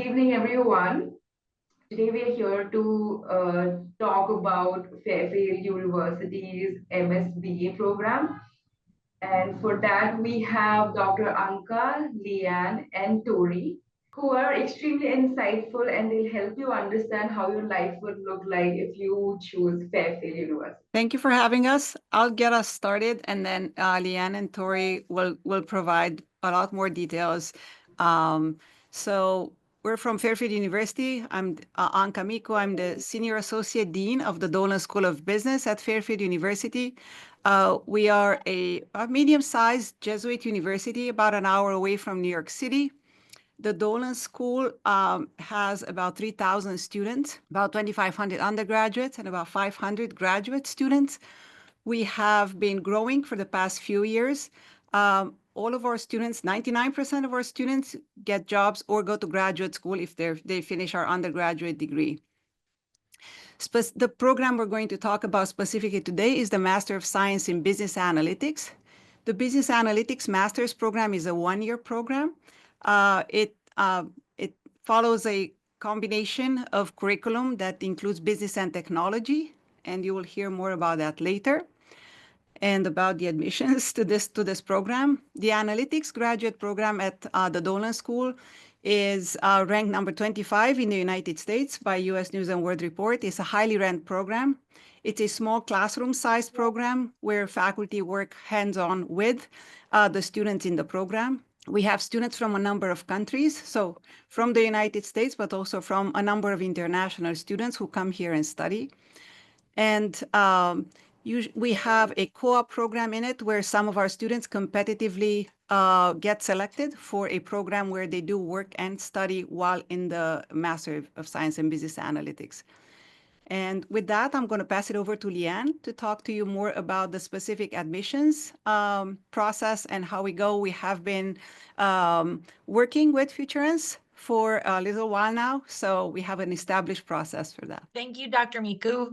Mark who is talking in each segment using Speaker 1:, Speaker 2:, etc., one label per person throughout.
Speaker 1: evening, everyone. Today we are here to talk about Fairfield University's MSBA program. And for that, we have Dr. Anca, Leanne, and Tori, who are extremely insightful and they'll help you understand how your life would look like if you choose Fairfield University.
Speaker 2: Thank you for having us. I'll get us started, and then Leanne and Tori will provide a lot more details. So we're from Fairfield University. I'm Anca Micu. I'm the Senior Associate Dean of the Dolan School of Business at Fairfield University. We are a medium-sized Jesuit university, about an hour away from New York City. The Dolan School has about 3,000 students, about 2,500 undergraduates, and about 500 graduate students. We have been growing for the past few years. All of our students, 99% of our students get jobs or go to graduate school if they finish our undergraduate degree. The program we're going to talk about specifically today is the Master of Science in Business Analytics. The Business Analytics Master's program is a one-year program. It follows a combination of curriculum that includes business and technology, and you will hear more about that later, and about the admissions to this program. The Analytics graduate program at the Dolan School is ranked number 25 in the United States by U.S. News and World Report. It's a highly ranked program. It's a small classroom-sized program where faculty work hands-on with the students in the program. We have students from a number of countries, so from the United States, but also from a number of international students who come here and study. And we have a co-op program in it where some of our students competitively get selected for a program where they do work and study while in the Master of Science in Business Analytics. And with that, I'm going to pass it over to Leanne to talk to you more about the specific admissions process and how we go. We have been working with Futurense for a little while now, so we have an established process for that.
Speaker 3: Thank you, Dr. Micu.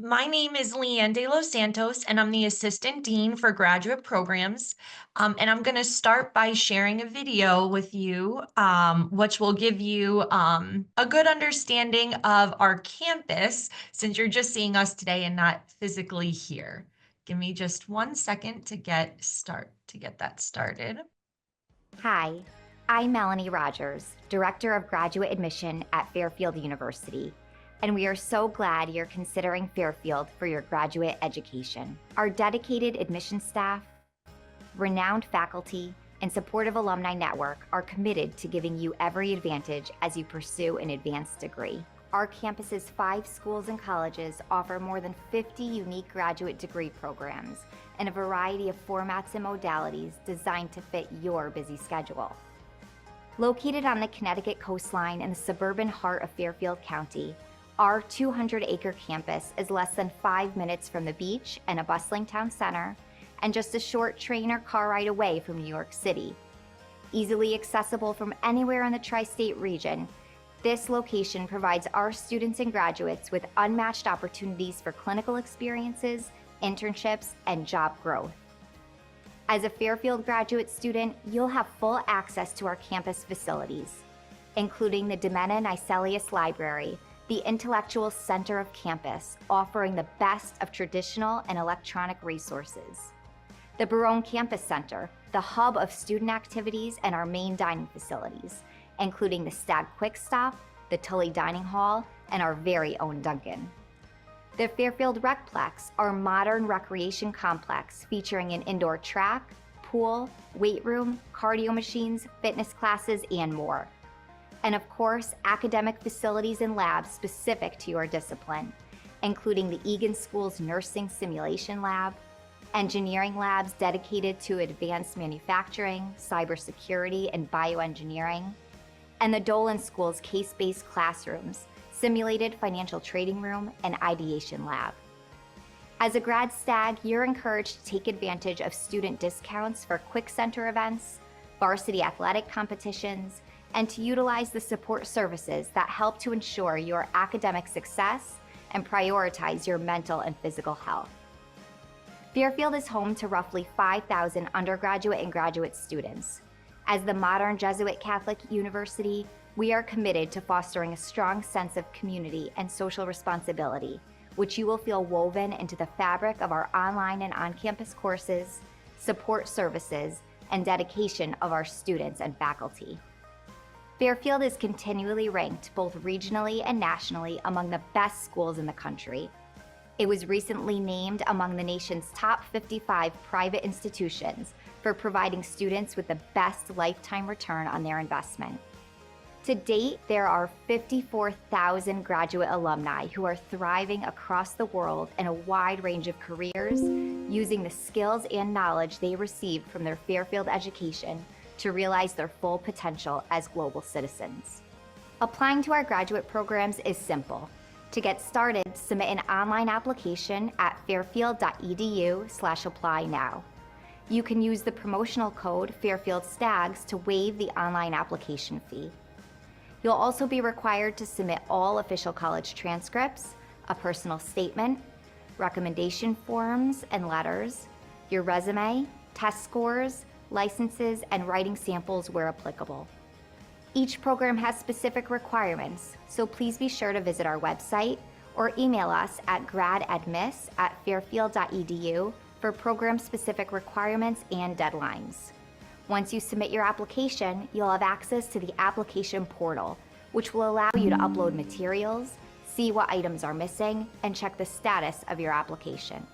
Speaker 3: My name is Leanne De Los Santos, and I'm the Assistant Dean for Graduate Programs. And I'm going to start by sharing a video with you, which will give you a good understanding of our campus, since you're just seeing us today and not physically here. Give me just 1 second to get that started.
Speaker 4: Hi, I'm Melanie Rogers, Director of Graduate Admission at Fairfield University, and we are so glad you're considering Fairfield for your graduate education. Our dedicated admission staff, renowned faculty, and supportive alumni network are committed to giving you every advantage as you pursue an advanced degree. Our campus's 5 schools and colleges offer more than 50 unique graduate degree programs in a variety of formats and modalities designed to fit your busy schedule. Located on the Connecticut coastline in the suburban heart of Fairfield County, our 200-acre campus is less than 5 minutes from the beach and a bustling town center, and just a short train or car ride away from New York City. Easily accessible from anywhere in the tri-state region, this location provides our students and graduates with unmatched opportunities for clinical experiences, internships, and job growth. As a Fairfield graduate student, you'll have full access to our campus facilities, including the Domena Nicelius Library, the intellectual center of campus, offering the best of traditional and electronic resources. The Barone Campus Center, the hub of student activities and our main dining facilities, including the Stag Quick Stop, the Tully Dining Hall, and our very own Dunkin'. The Fairfield Recplex, our modern recreation complex featuring an indoor track, pool, weight room, cardio machines, fitness classes, and more. And of course, academic facilities and labs specific to your discipline, including the Egan School's Nursing Simulation Lab, engineering labs dedicated to advanced manufacturing, cybersecurity, and bioengineering, and the Dolan School's case-based classrooms, simulated financial trading room, and ideation lab. As a grad stag, you're encouraged to take advantage of student discounts for quick center events, varsity athletic competitions, and to utilize the support services that help to ensure your academic success and prioritize your mental and physical health. Fairfield is home to roughly 5,000 undergraduate and graduate students. As the modern Jesuit Catholic University, We are committed to fostering a strong sense of community and social responsibility, which you will feel woven into the fabric of our online and on-campus courses, support services, and dedication of our students and faculty. Fairfield is continually ranked both regionally and nationally among the best schools in the country. It was recently named among the nation's top 55 private institutions for providing students with the best lifetime return on their investment. To date, there are 54,000 graduate alumni who are thriving across the world in a wide range of careers, using the skills and knowledge they received from their Fairfield education to realize their full potential as global citizens. Applying to our graduate programs is simple. To get started, submit an online application at fairfield.edu/apply now. You can use the promotional code FairfieldStags to waive the online application fee. You'll also be required to submit all official college transcripts, a personal statement, recommendation forms and letters, your resume, test scores, licenses, and writing samples where applicable. Each program has specific requirements, so please be sure to visit our website or email us at gradadmiss@fairfield.edu for program-specific requirements and deadlines. Once you submit your application, you'll have access to the application portal, which will allow you to upload materials, see what items are missing, and check the status of your application.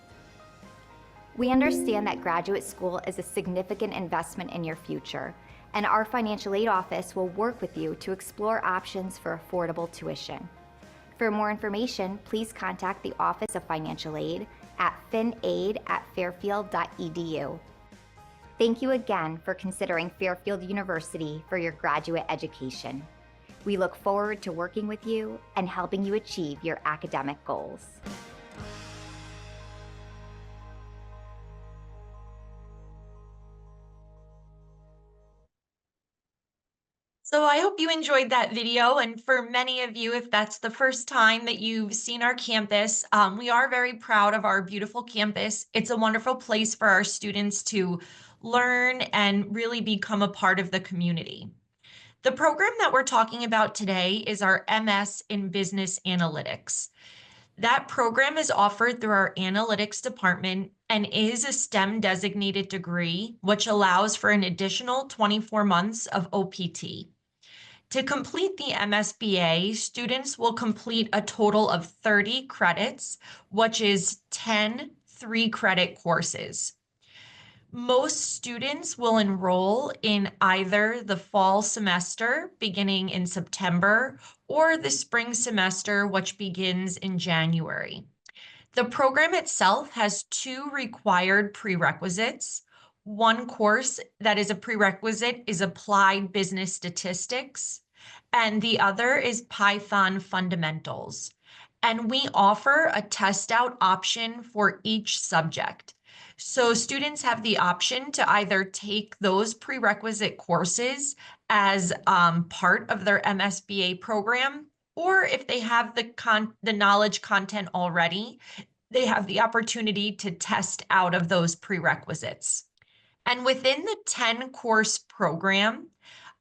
Speaker 4: We understand that graduate school is a significant investment in your future, and our financial aid office will work with you to explore options for affordable tuition. For more information, please contact the Office of Financial Aid at finaid@fairfield.edu. Thank you again for considering Fairfield University for your graduate education. We look forward to working with you and helping you achieve your academic goals.
Speaker 3: So I hope you enjoyed that video. And for many of you, if that's the first time that you've seen our campus, we are very proud of our beautiful campus. It's a wonderful place for our students to learn and really become a part of the community. The program that we're talking about today is our MS in Business Analytics. That program is offered through our analytics department and is a STEM-designated degree, which allows for an additional 24 months of OPT. To complete the MSBA, students will complete a total of 30 credits, which is 10 3-credit courses. Most students will enroll in either the fall semester, beginning in September, or the spring semester, which begins in January. The program itself has 2 required prerequisites. One course that is a prerequisite is Applied Business Statistics, and the other is Python Fundamentals. And we offer a test out option for each subject. So students have the option to either take those prerequisite courses as part of their MSBA program, or if they have the knowledge content already, they have the opportunity to test out of those prerequisites. And within the 10-course program,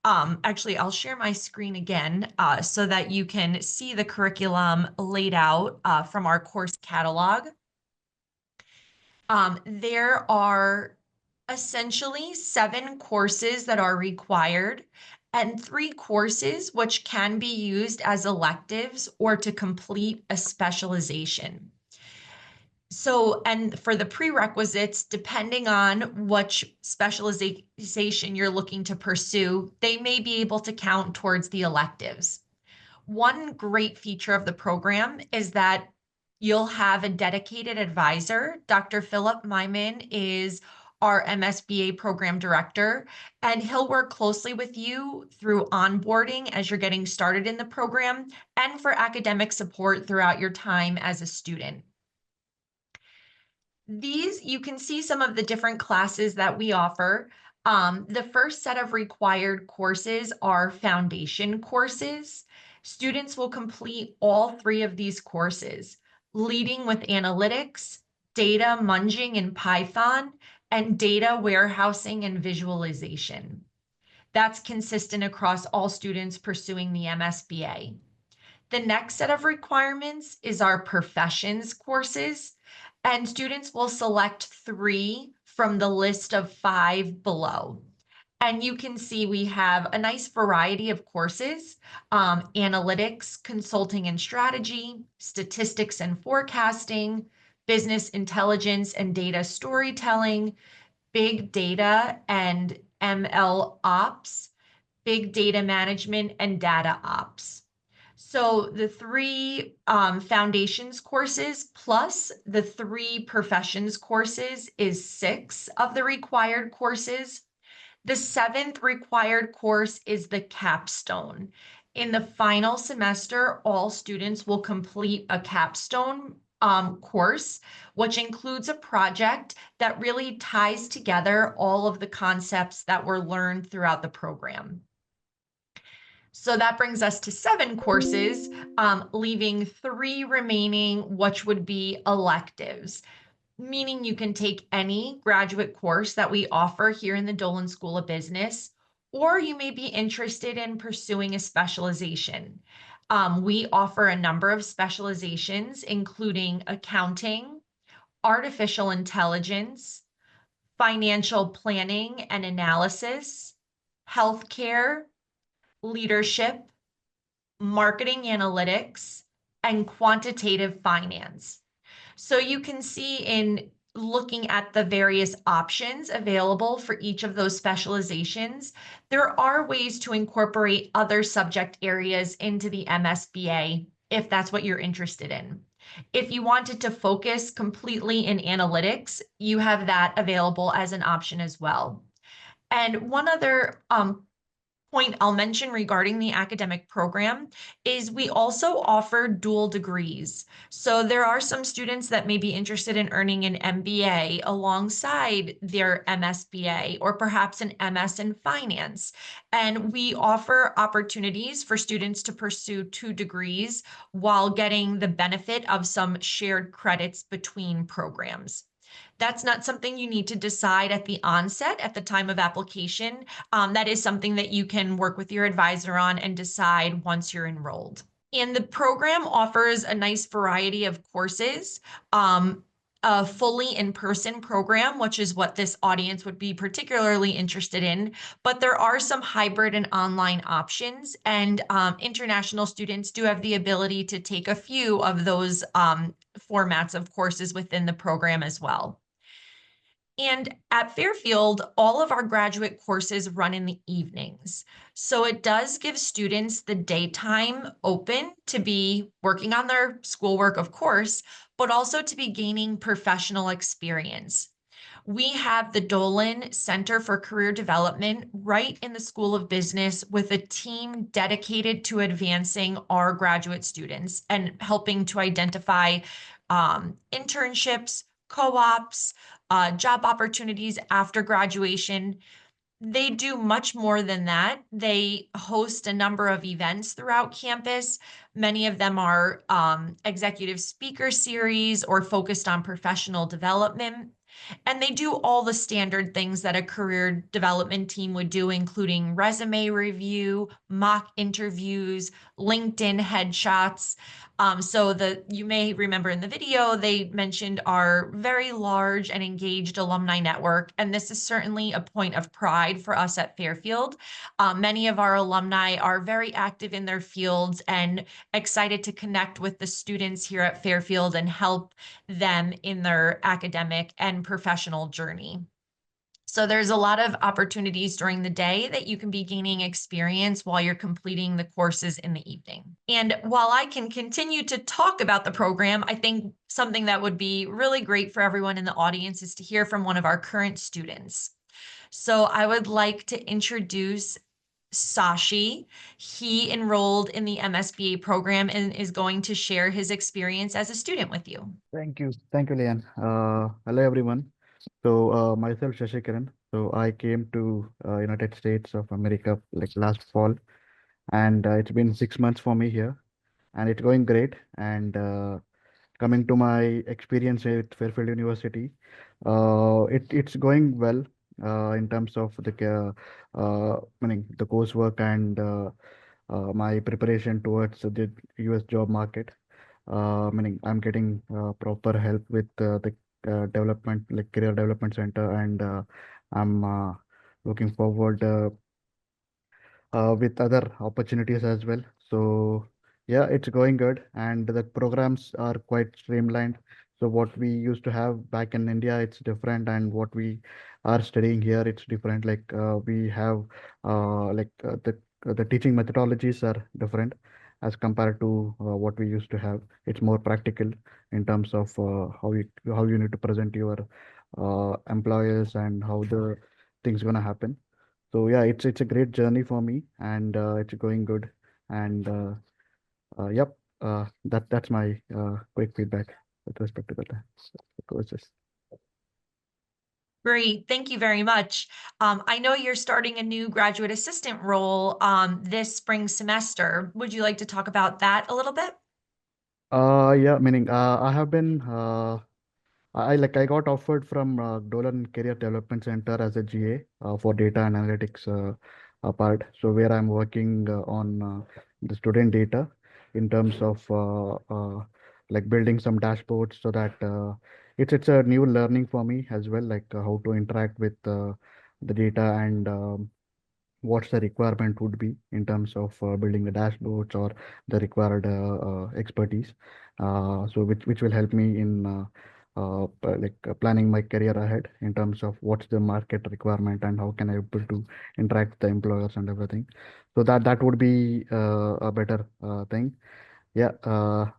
Speaker 3: actually, I'll share my screen again so that you can see the curriculum laid out from our course catalog. There are essentially 7 courses that are required and 3 courses which can be used as electives or to complete a specialization. So, and for the prerequisites, depending on which specialization you're looking to pursue, they may be able to count towards the electives. One great feature of the program is that you'll have a dedicated advisor. Dr. Philip Myman is our MSBA program director, and he'll work closely with you through onboarding as you're getting started in the program and for academic support throughout your time as a student. These, you can see some of the different classes that we offer. The first set of required courses are foundation courses. Students will complete all 3 of these courses: leading with analytics, data munging in Python, and data warehousing and visualization. That's consistent across all students pursuing the MSBA. The next set of requirements is our professions courses, and students will select 3 from the list of 5 below. And you can see we have a nice variety of courses, analytics, consulting and strategy, statistics and forecasting, business intelligence and data storytelling, big data and ML ops, big data management and data ops. So the 3 foundations courses plus the 3 professions courses is 6 of the required courses. The 7th required course is the capstone. In the final semester, all students will complete a capstone course, which includes a project that really ties together all of the concepts that were learned throughout the program. So that brings us to 7 courses, leaving 3 remaining, which would be electives, meaning you can take any graduate course that we offer here in the Dolan School of Business, or you may be interested in pursuing a specialization. We offer a number of specializations, including accounting, artificial intelligence, financial planning and analysis, healthcare, leadership, marketing analytics, and quantitative finance. So you can see in looking at the various options available for each of those specializations, there are ways to incorporate other subject areas into the MSBA if that's what you're interested in. If you wanted to focus completely in analytics, you have that available as an option as well. And one other point I'll mention regarding the academic program is we also offer dual degrees. So there are some students that may be interested in earning an MBA alongside their MSBA or perhaps an MS in finance. And we offer opportunities for students to pursue 2 degrees while getting the benefit of some shared credits between programs. That's not something you need to decide at the onset at the time of application. That is something that you can work with your advisor on and decide once you're enrolled. And the program offers a nice variety of courses, a fully in-person program, which is what this audience would be particularly interested in, but there are some hybrid and online options, and international students do have the ability to take a few of those formats of courses within the program as well. And at Fairfield, all of our graduate courses run in the evenings. So it does give students the daytime open to be working on their schoolwork, of course, but also to be gaining professional experience. We have the Dolan Center for Career Development right in the School of Business with a team dedicated to advancing our graduate students and helping to identify internships, co-ops, job opportunities after graduation. They do much more than that. They host a number of events throughout campus. Many of them are executive speaker series or focused on professional development. And they do all the standard things that a career development team would do, including resume review, mock interviews, LinkedIn headshots. You may remember in the video, they mentioned our very large and engaged alumni network. And this is certainly a point of pride for us at Fairfield. Many of our alumni are very active in their fields and excited to connect with the students here at Fairfield and help them in their academic and professional journey. So there's a lot of opportunities during the day that you can be gaining experience while you're completing the courses in the evening. And while I can continue to talk about the program, I think something that would be really great for everyone in the audience is to hear from one of our current students. So I would like to introduce Sashi. He enrolled in the MSBA program and is going to share his experience as a student with you.
Speaker 5: Thank you, Leanne. Hello, everyone. So myself, Shashikaran. So I came to United States of America like last fall, and it's been 6 months for me here, and it's going great. And coming to my experience at Fairfield University, it's going well. in terms of meaning the coursework and my preparation towards the US job market. Meaning I'm getting proper help with the development, like career development center, and I'm looking forward with other opportunities as well. So yeah, it's going good, and the programs are quite streamlined. So what we used to have back in India, it's different, and what we are studying here, it's different. Like we have the teaching methodologies are different as compared to what we used to have. It's more practical in terms of how you need to present your employers and how the things gonna happen. So yeah, it's a great journey for me, and it's going good. And yep, that's my quick feedback with respect to the courses.
Speaker 3: Great, thank you very much. I know you're starting a new graduate assistant role this spring semester. Would you like to talk about that a little bit?
Speaker 5: Yeah, meaning I have been I got offered from Dolan Career Development Center as a GA for data analytics part. So where I'm working on the student data in terms of like building some dashboards so that it's a new learning for me as well, like how to interact with the data and what's the requirement would be in terms of building the dashboards or the required expertise. So which will help me in planning my career ahead in terms of what's the market requirement and how can I able to interact with the employers and everything. So that would be a better thing. Yeah,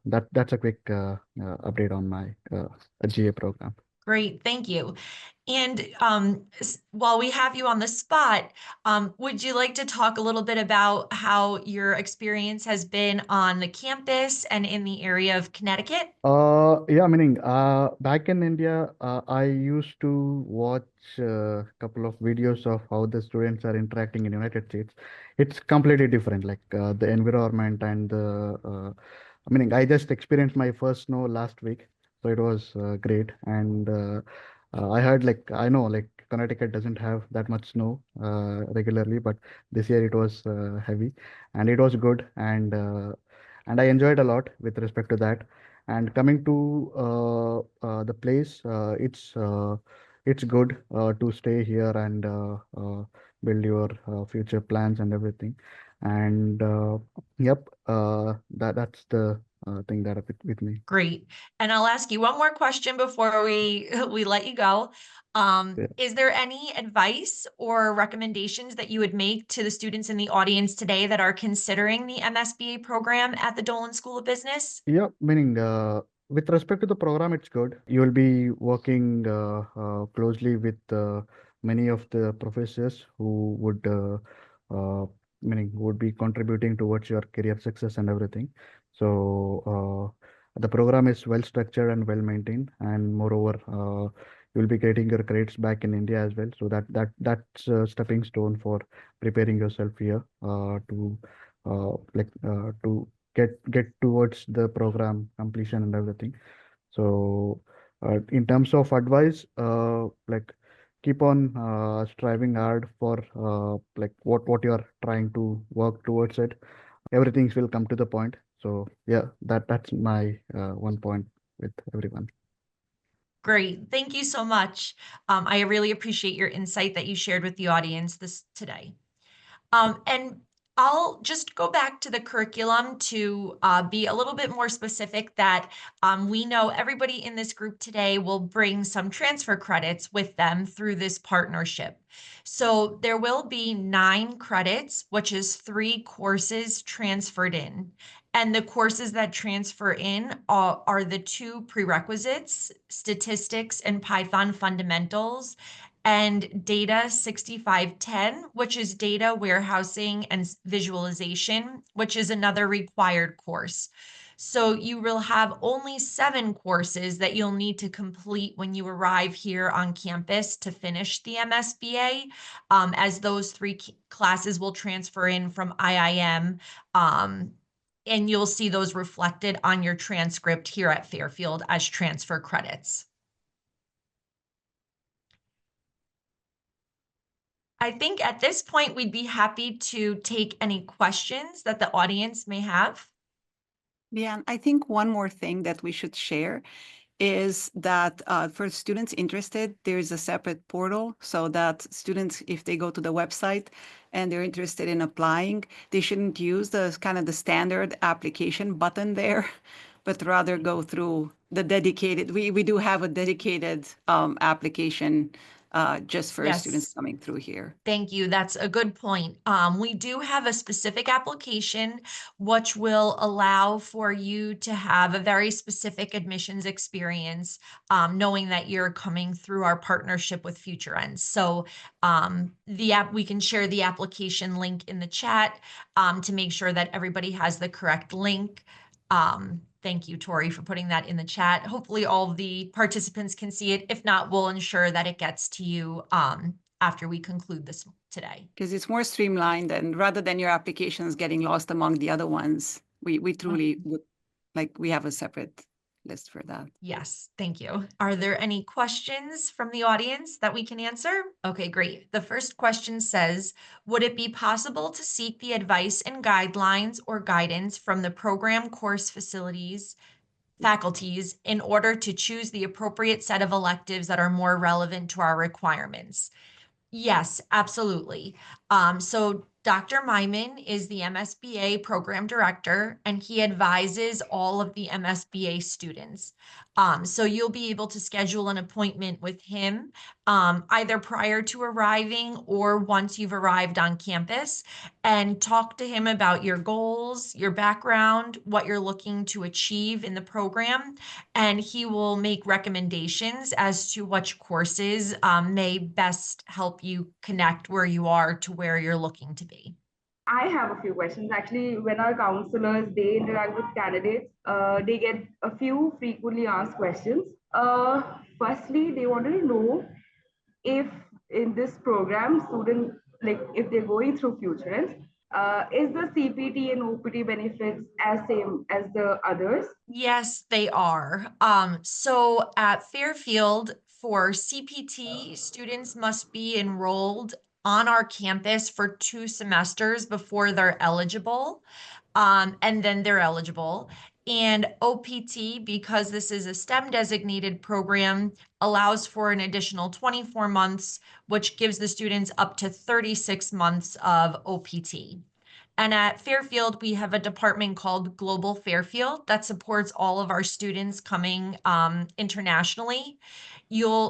Speaker 5: that's a quick update on my GA program.
Speaker 3: Great, thank you. And while we have you on the spot, would you like to talk a little bit about how your experience has been on the campus and in the area of Connecticut?
Speaker 5: Yeah, meaning back in India, I used to watch a couple of videos of how the students are interacting in United States. It's completely different, like the environment and the meaning I just experienced my first snow last week, so it was great. And I heard, like, I know like Connecticut doesn't have that much snow regularly, but this year it was heavy, and it was good, and I enjoyed a lot with respect to that. And coming to the place, it's good to stay here and build your future plans and everything. And yep, that's the thing that with me.
Speaker 3: Great. And I'll ask you one more question before we let you go.
Speaker 5: Yeah.
Speaker 3: Is there any advice or recommendations that you would make to the students in the audience today that are considering the MSBA program at the Dolan School of Business?
Speaker 5: Yeah, meaning with respect to the program, it's good. You will be working closely with many of the professors who would meaning would be contributing towards your career success and everything. So the program is well structured and well maintained, and moreover, you'll be getting your grades back in India as well. So that's a stepping stone for preparing yourself here to get towards the program completion and everything. So in terms of advice, like keep on striving hard for like what you are trying to work towards it. Everything will come to the point. So yeah, that's my one point with everyone.
Speaker 3: Great. Thank you so much. I really appreciate your insight that you shared with the audience today. And I'll just go back to the curriculum to be a little bit more specific that we know everybody in this group today will bring some transfer credits with them through this partnership. So there will be 9 credits, which is 3 courses transferred in. And the courses that transfer in are the 2 prerequisites, statistics and Python fundamentals, and Data 6510, which is data warehousing and visualization, which is another required course. So you will have only 7 courses that you'll need to complete when you arrive here on campus to finish the MSBA, as those 3 classes will transfer in from IIM. And you'll see those reflected on your transcript here at Fairfield as transfer credits. I think at this point, we'd be happy to take any questions that the audience may have.
Speaker 2: Yeah, I think one more thing that we should share is that for students interested, there's a separate portal so that students, if they go to the website and they're interested in applying, they shouldn't use the kind of the standard application button there, but rather go through the dedicated, we do have a dedicated application just for students
Speaker 3: Yes.
Speaker 2: coming through here.
Speaker 3: Thank you. That's a good point. We do have a specific application which will allow for you to have a very specific admissions experience, knowing that you're coming through our partnership with Futurense. So we can share the application link in the chat to make sure that everybody has the correct link. Thank you, Tori, for putting that in the chat. Hopefully all of the participants can see it. If not, we'll ensure that it gets to you after we conclude this today.
Speaker 2: Because it's more streamlined, and rather than your applications getting lost among the other ones, we truly would, like, we have a separate list for that.
Speaker 3: Yes, thank you. Are there any questions from the audience that we can answer? Okay, great. The first question says, would it be possible to seek the advice and guidelines or guidance from the program course faculties in order to choose the appropriate set of electives that are more relevant to our requirements? Yes, absolutely. So Dr. Myman is the MSBA program director, and he advises all of the MSBA students. So you'll be able to schedule an appointment with him either prior to arriving or once you've arrived on campus, and talk to him about your goals, your background, what you're looking to achieve in the program, and he will make recommendations as to which courses may best help you connect where you are to where you're looking to be.
Speaker 1: I have a few questions. Actually, when our counselors, they interact with candidates, they get a few frequently asked questions. Firstly, they wanted to know if in this program, student, like if they're going through Futurens, is the CPT and OPT benefits as same as the others?
Speaker 3: Yes, they are. So at Fairfield, for CPT, students must be enrolled on our campus for 2 semesters before they're eligible. And then they're eligible. And OPT, because this is a STEM designated program, allows for an additional 24 months, which gives the students up to 36 months of OPT. And at Fairfield, we have a department called Global Fairfield that supports all of our students coming internationally.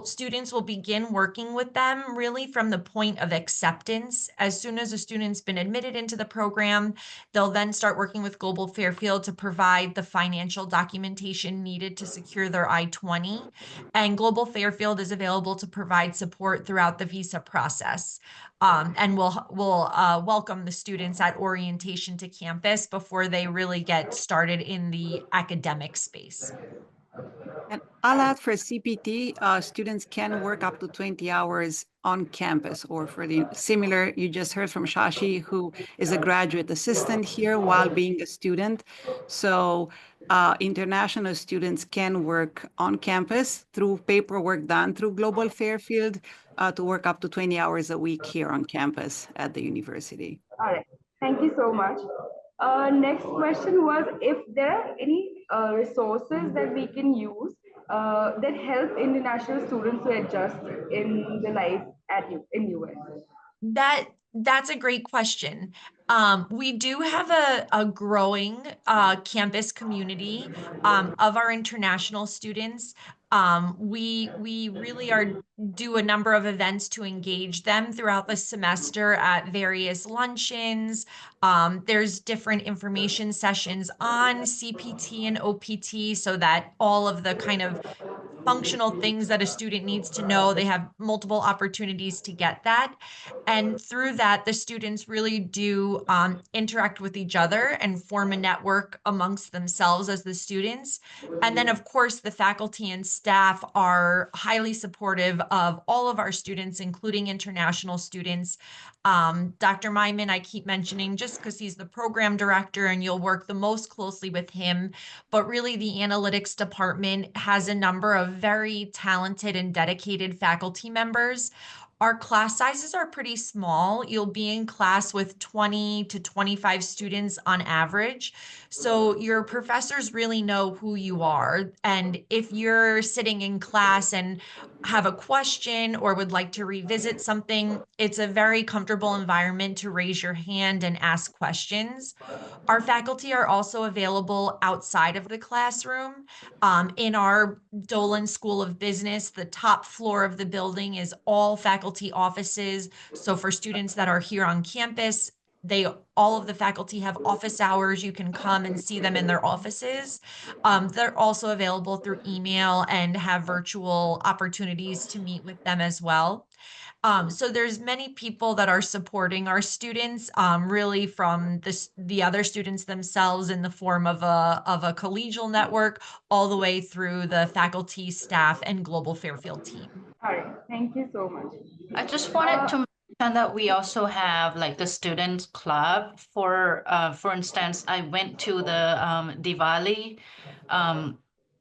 Speaker 3: Students will begin working with them really from the point of acceptance. As soon as a student's been admitted into the program, they'll then start working with Global Fairfield to provide the financial documentation needed to secure their I-20. And Global Fairfield is available to provide support throughout the visa process. And we'll welcome the students at orientation to campus before they really get started in the academic space.
Speaker 2: And I'll add for CPT, students can work up to 20 hours on campus, or for the similar, you just heard from Shashi, who is a graduate assistant here while being a student. So international students can work on campus through paperwork done through Global Fairfield to work up to 20 hours a week here on campus at the university.
Speaker 1: All right, thank you so much. Next question was if there are any resources that we can use that help international students to adjust in the life in US.
Speaker 3: That's a great question. We do have a growing campus community of our international students. We really do a number of events to engage them throughout the semester at various luncheons. There's different information sessions on CPT and OPT so that all of the kind of functional things that a student needs to know, they have multiple opportunities to get that. And through that, the students really do interact with each other and form a network amongst themselves as the students. And then, of course, the faculty and staff are highly supportive of all of our students, including international students. Dr. Myman, I keep mentioning just because he's the program director and you'll work the most closely with him, but really the analytics department has a number of very talented and dedicated faculty members. Our class sizes are pretty small. You'll be in class with 20 to 25 students on average. So your professors really know who you are. And if you're sitting in class and have a question or would like to revisit something, it's a very comfortable environment to raise your hand and ask questions. Our faculty are also available outside of the classroom. In our Dolan School of Business, the top floor of the building is all faculty offices. So for students that are here on campus, all of the faculty have office hours. You can come and see them in their offices. They're also available through email and have virtual opportunities to meet with them as well. So there's many people that are supporting our students, really from the other students themselves in the form of a collegial network, all the way through the faculty, staff, and global Fairfield team.
Speaker 1: All right, thank you so much.
Speaker 6: I just wanted to mention that we also have like the student club. For instance, I went to the Diwali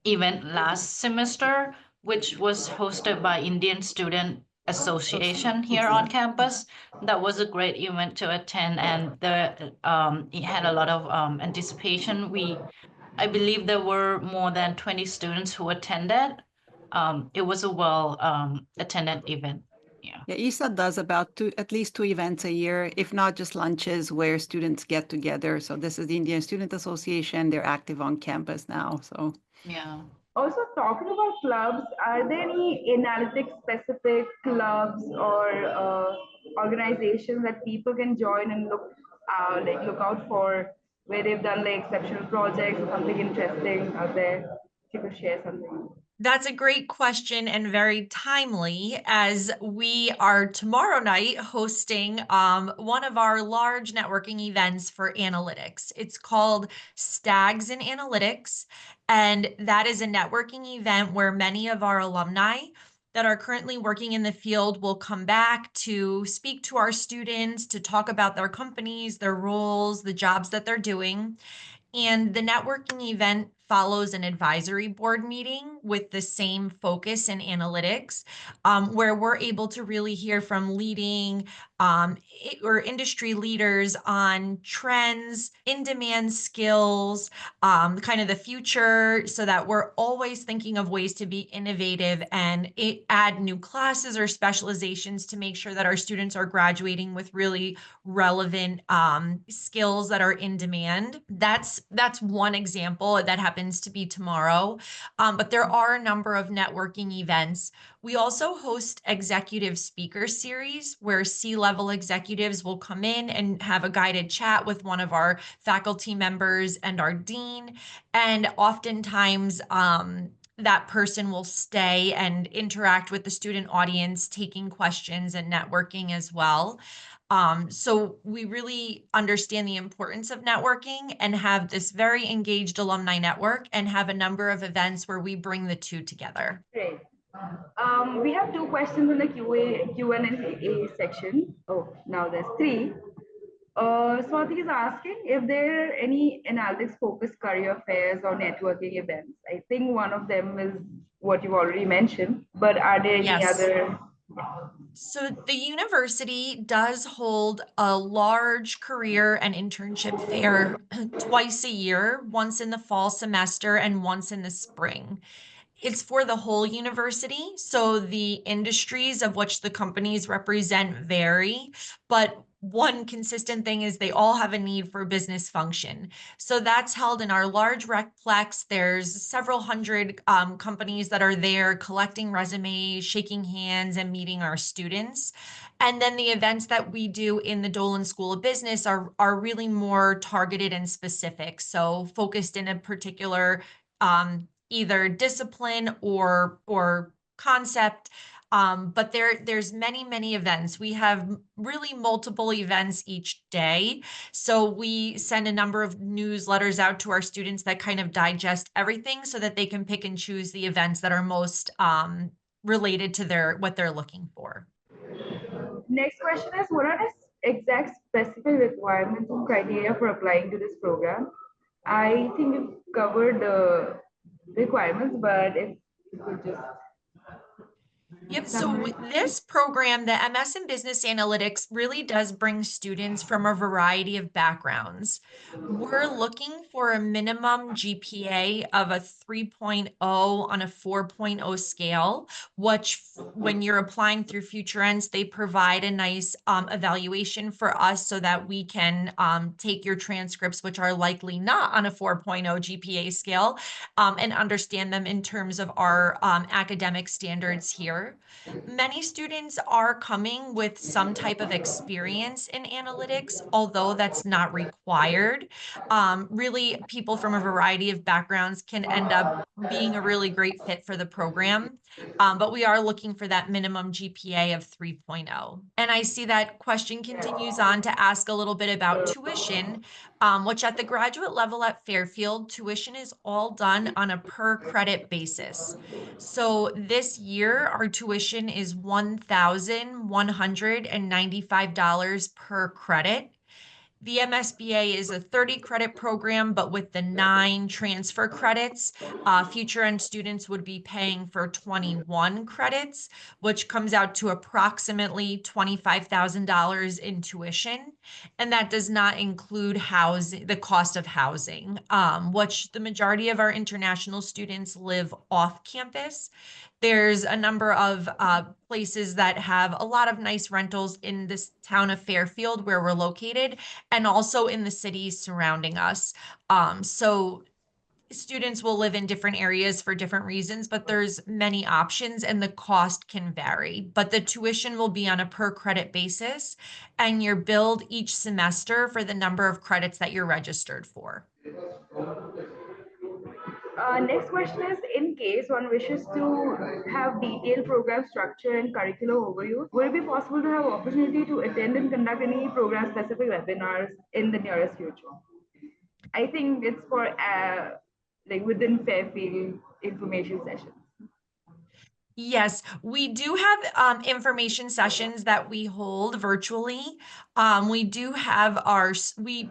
Speaker 6: event last semester, which was hosted by Indian Student Association here on campus. That was a great event to attend, and it had a lot of anticipation. I believe there were more than 20 students who attended. It was a well attended event. Yeah.
Speaker 2: Yeah, ISA does about at least 2 events a year, if not just lunches where students get together. So this is the Indian Student Association. They're active on campus now. So
Speaker 6: Yeah.
Speaker 1: Also, talking about clubs, are there any analytics specific clubs or organizations that people can join and look out for, where they've done like exceptional projects or something interesting out there? If you could share something.
Speaker 3: That's a great question and very timely, as we are tomorrow night hosting one of our large networking events for analytics. It's called Stags in Analytics, and that is a networking event where many of our alumni that are currently working in the field will come back to speak to our students, to talk about their companies, their roles, the jobs that they're doing. And the networking event follows an advisory board meeting with the same focus in analytics, where we're able to really hear from leading or industry leaders on trends, in-demand skills, kind of the future, so that we're always thinking of ways to be innovative and add new classes or specializations to make sure that our students are graduating with really relevant skills that are in demand. That's one example that happens to be tomorrow. But there are a number of networking events. We also host executive speaker series where C-level executives will come in and have a guided chat with one of our faculty members and our dean. And oftentimes, that person will stay and interact with the student audience, taking questions and networking as well. So we really understand the importance of networking and have this very engaged alumni network and have a number of events where we bring the two together.
Speaker 1: Great. We have 2 questions in the Q&A section. Oh, now there's 3. Swati is asking if there are any analytics focused career fairs or networking events. I think one of them is what you've already mentioned, but are there any
Speaker 3: Yes.
Speaker 1: other?
Speaker 3: So the university does hold a large career and internship fair twice a year, once in the fall semester and once in the spring. It's for the whole university, so the industries of which the companies represent vary, but one consistent thing is they all have a need for business function. So that's held in our large recplex. There's several hundred companies that are there collecting resumes, shaking hands, and meeting our students. And then the events that we do in the Dolan School of Business are really more targeted and specific, so focused in a particular either discipline or concept. But there's many events. We have really multiple events each day. So we send a number of newsletters out to our students that kind of digest everything so that they can pick and choose the events that are most related to what they're looking for.
Speaker 1: Next question is, what are the exact specific requirements and criteria for applying to this program? I think we've covered the requirements, but if you could just.
Speaker 3: Yep. So this program, the MS in Business Analytics, really does bring students from a variety of backgrounds. We're looking for a minimum GPA of a 3.0 on a 4.0 scale, which when you're applying through Futurense, they provide a nice evaluation for us so that we can take your transcripts, which are likely not on a 4.0 GPA scale, and understand them in terms of our academic standards here. Many students are coming with some type of experience in analytics, although that's not required. Really, people from a variety of backgrounds can end up being a really great fit for the program. But we are looking for that minimum GPA of 3.0. And I see that question continues on to ask a little bit about tuition, which at the graduate level at Fairfield, tuition is all done on a per credit basis. So this year, our tuition is $1,195 per credit. The MSBA is a 30 credit program, but with the 9 transfer credits, Future-End students would be paying for 21 credits, which comes out to approximately $25,000 in tuition. And that does not include housing, the cost of housing, which the majority of our international students live off campus. There's a number of places that have a lot of nice rentals in this town of Fairfield where we're located, and also in the cities surrounding us. So students will live in different areas for different reasons, but there's many options and the cost can vary. But the tuition will be on a per credit basis, and you're billed each semester for the number of credits that you're registered for.
Speaker 1: Next question is, in case one wishes to have detailed program structure and curriculum overview, would it be possible to have opportunity to attend and conduct any program specific webinars in the nearest future? I think it's for like within Fairfield information sessions.
Speaker 3: Yes, we do have information sessions that we hold virtually. We do have we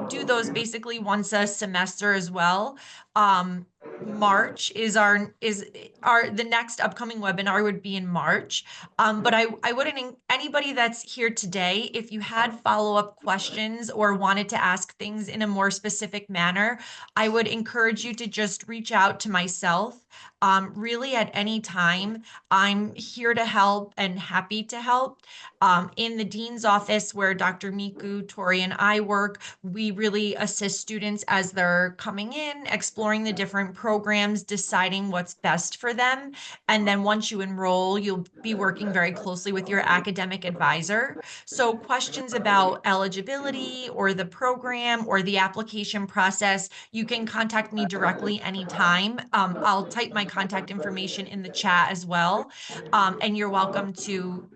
Speaker 3: do those basically once a semester as well. March is the next upcoming webinar would be in March. But I wouldn't, anybody that's here today, if you had follow-up questions or wanted to ask things in a more specific manner, I would encourage you to just reach out to myself. Really at any time, I'm here to help and happy to help. In the dean's office where Dr. Micu, Tori, and I work, we really assist students as they're coming in, exploring the different programs, deciding what's best for them. And then once you enroll, you'll be working very closely with your academic advisor. So questions about eligibility or the program or the application process, you can contact me directly anytime. I'll type my contact information in the chat as well. And you're welcome to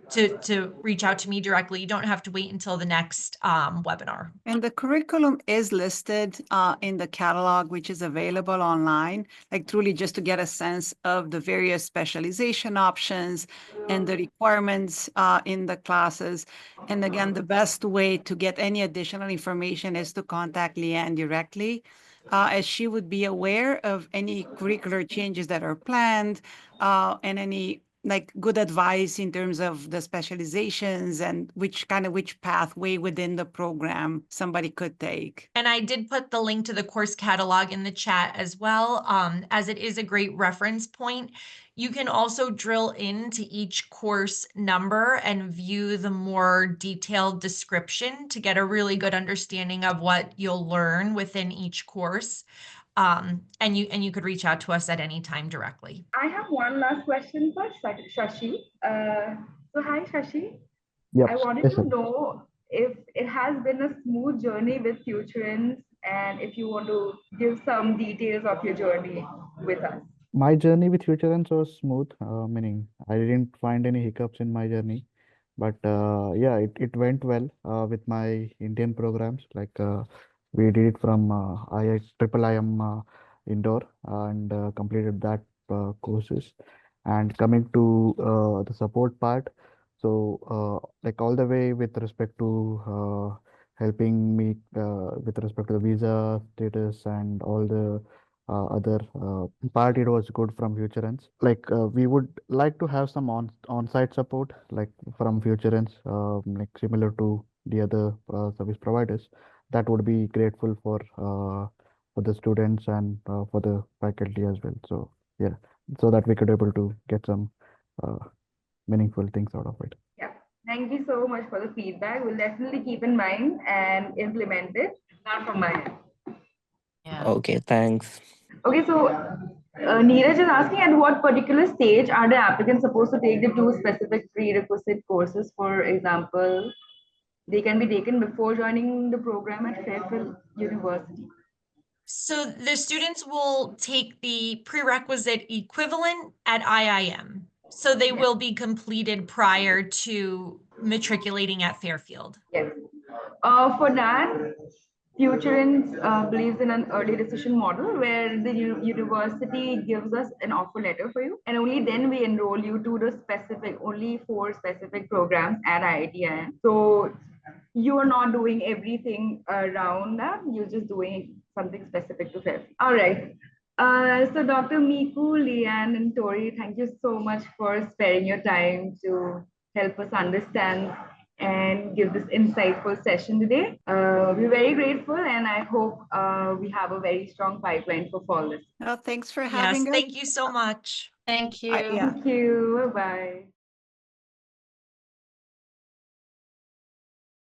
Speaker 3: reach out to me directly. You don't have to wait until the next webinar.
Speaker 2: And the curriculum is listed in the catalog, which is available online, like truly just to get a sense of the various specialization options and the requirements in the classes. And again, the best way to get any additional information is to contact Leanne directly, as she would be aware of any curricular changes that are planned and any like good advice in terms of the specializations and which pathway within the program somebody could take.
Speaker 3: And I did put the link to the course catalog in the chat as well, as it is a great reference point. You can also drill into each course number and view the more detailed description to get a really good understanding of what you'll learn within each course. And you could reach out to us at any time directly.
Speaker 1: I have one last question for Shashi. So hi Shashi.
Speaker 5: Yep.
Speaker 1: I wanted
Speaker 5: Yes,
Speaker 1: to
Speaker 5: sir.
Speaker 1: know if it has been a smooth journey with Futurense, and if you want to give some details of your journey with us.
Speaker 5: My journey with Futurense was smooth, meaning I didn't find any hiccups in my journey. But yeah, it went well with my Indian programs. Like we did it from Triple IM indoor and completed that courses. And coming to the support part, so like all the way with respect to helping me with respect to the visa status and all the other part, it was good from Futurense. Like we would like to have some on-site support, like from Futurense, like similar to the other service providers. That would be grateful for the students and for the faculty as well. So yeah, so that we could able to get some uh, meaningful things out of it.
Speaker 1: Yeah. Thank you so much for the feedback. We'll definitely keep in mind and implement it. Not from my end.
Speaker 6: Yeah.
Speaker 7: Okay, thanks.
Speaker 1: Okay, so Neeraj is asking, at what particular stage are the applicants supposed to take the two specific prerequisite courses? For example, they can be taken before joining the program at Fairfield University.
Speaker 3: So the students will take the prerequisite equivalent at IIM. So they will be completed prior to matriculating at Fairfield.
Speaker 1: Yes. For that, Futurense believes in an early decision model where the university gives us an offer letter for you, and only then we enroll you to the specific, only 4 specific programs at IITIM. So you are not doing everything around that, you're just doing something specific to Fairfield. All right. So Dr. Micu, Leanne, and Tori, thank you so much for sparing your time to help us understand and give this insightful session today. We're very grateful, and I hope we have a very strong pipeline for fall this.
Speaker 2: Well, thanks for
Speaker 3: Yes,
Speaker 2: having us.
Speaker 3: thank you so much.
Speaker 6: Thank you.
Speaker 2: Yeah.
Speaker 1: Thank you. Bye-bye.